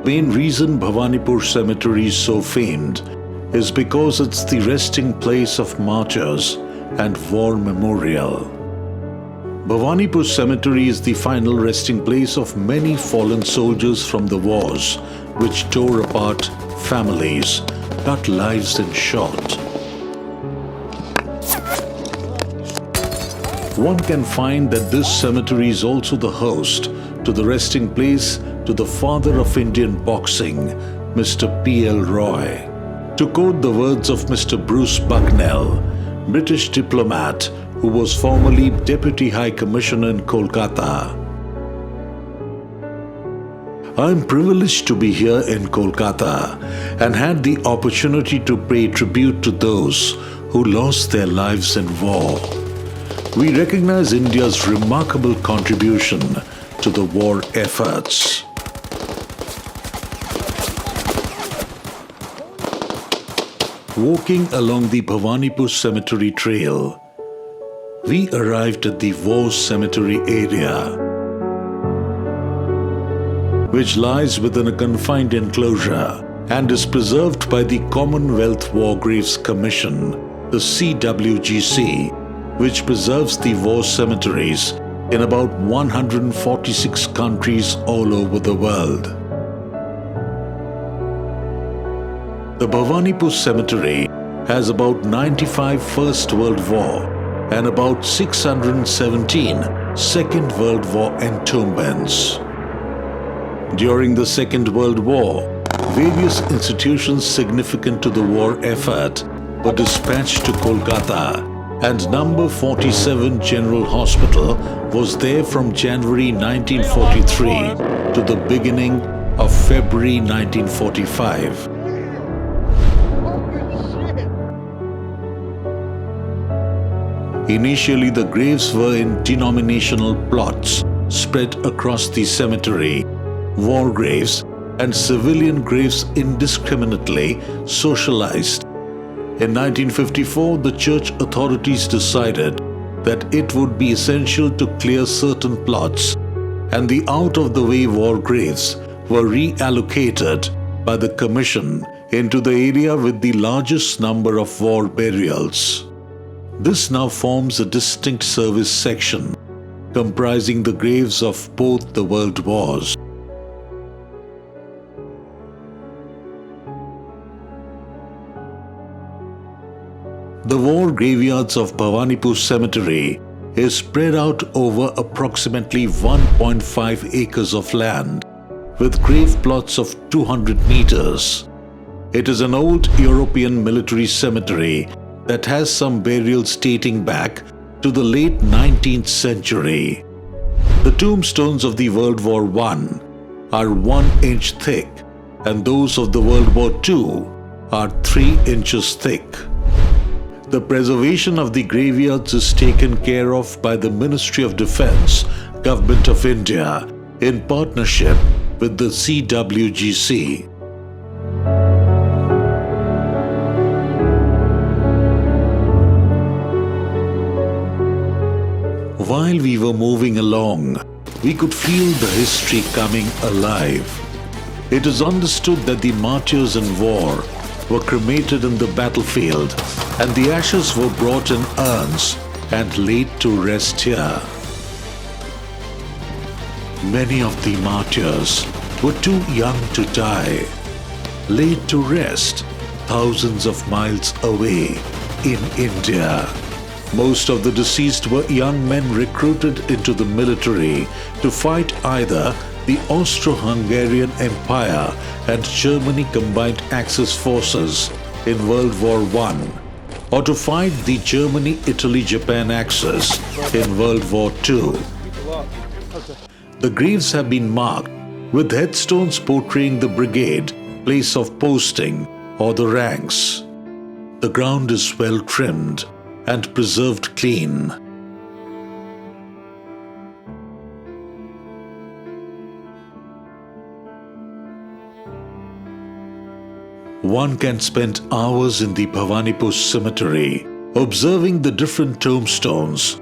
main reason Bhawanipore Cemetery is so famed is because it's the resting place of martyrs and war memorial. Bhawanipore Cemetery is the final resting place of many fallen soldiers from the wars which tore apart families, cut lives and short. One can find that this cemetery is also the host to the resting place to the father of Indian boxing, Mr. P.L. Roy. To quote the words of Mr. Bruce Bucknell, British diplomat who was formerly Deputy High Commissioner in Kolkata, I am privileged to be here in Kolkata and had the opportunity to pay tribute to those who lost their lives in war. We recognize India's remarkable contribution to the war efforts. Walking along the Bhawanipore Cemetery trail, we arrived at the War Cemetery area, which lies within a confined enclosure and is preserved by the Commonwealth War Graves Commission, the CWGC, which preserves the war cemeteries in about 146 countries all over the world. The Bhawanipore Cemetery has about 95 First World War and about 617 Second World War entombments. During the Second World War, various institutions significant to the war effort were dispatched to Kolkata, and number 47 General Hospital was there from January 1943 to the beginning of February 1945. Initially, the graves were in denominational plots spread across the cemetery, war graves and civilian graves indiscriminately socialized. In 1954, the church authorities decided that it would be essential to clear certain plots, and the out-of-the-way war graves were reallocated by the commission into the area with the largest number of war burials. This now forms a distinct service section, comprising the graves of both the world wars. The war graveyards of Bhawanipore Cemetery is spread out over approximately 1.5 acres of land, with grave plots of 200 meters. It is an old European military cemetery that has some burials dating back to the late 19th century. The tombstones of the World War I are 1 inch thick, and those of the World War II are 3 inches thick. The preservation of the graveyards is taken care of by the Ministry of Defence, Government of India, in partnership with the CWGC. While we were moving along, we could feel the history coming alive. It is understood that the martyrs in war were cremated in the battlefield, and the ashes were brought in urns and laid to rest here. Many of the martyrs were too young to die, laid to rest thousands of miles away in India. Most of the deceased were young men recruited into the military to fight either the Austro-Hungarian Empire and Germany combined Axis forces in World War I, or to fight the Germany-Italy-Japan Axis in World War II. The graves have been marked with headstones portraying the brigade, place of posting, or the ranks. The ground is well trimmed and preserved clean. One can spend hours in the Bhawanipore Cemetery observing the different tombstones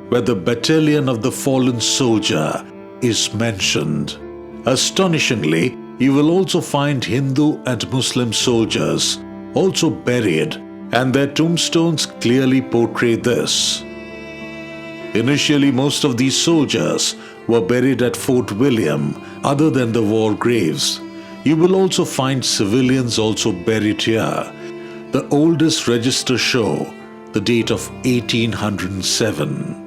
where the battalion of the fallen soldier is mentioned. Astonishingly, You will also find Hindu and Muslim soldiers also buried, and their tombstones clearly portray this. Initially, most of these soldiers were buried at Fort William, other than the war graves. You will also find civilians also buried here. The oldest registers show the date of 1807.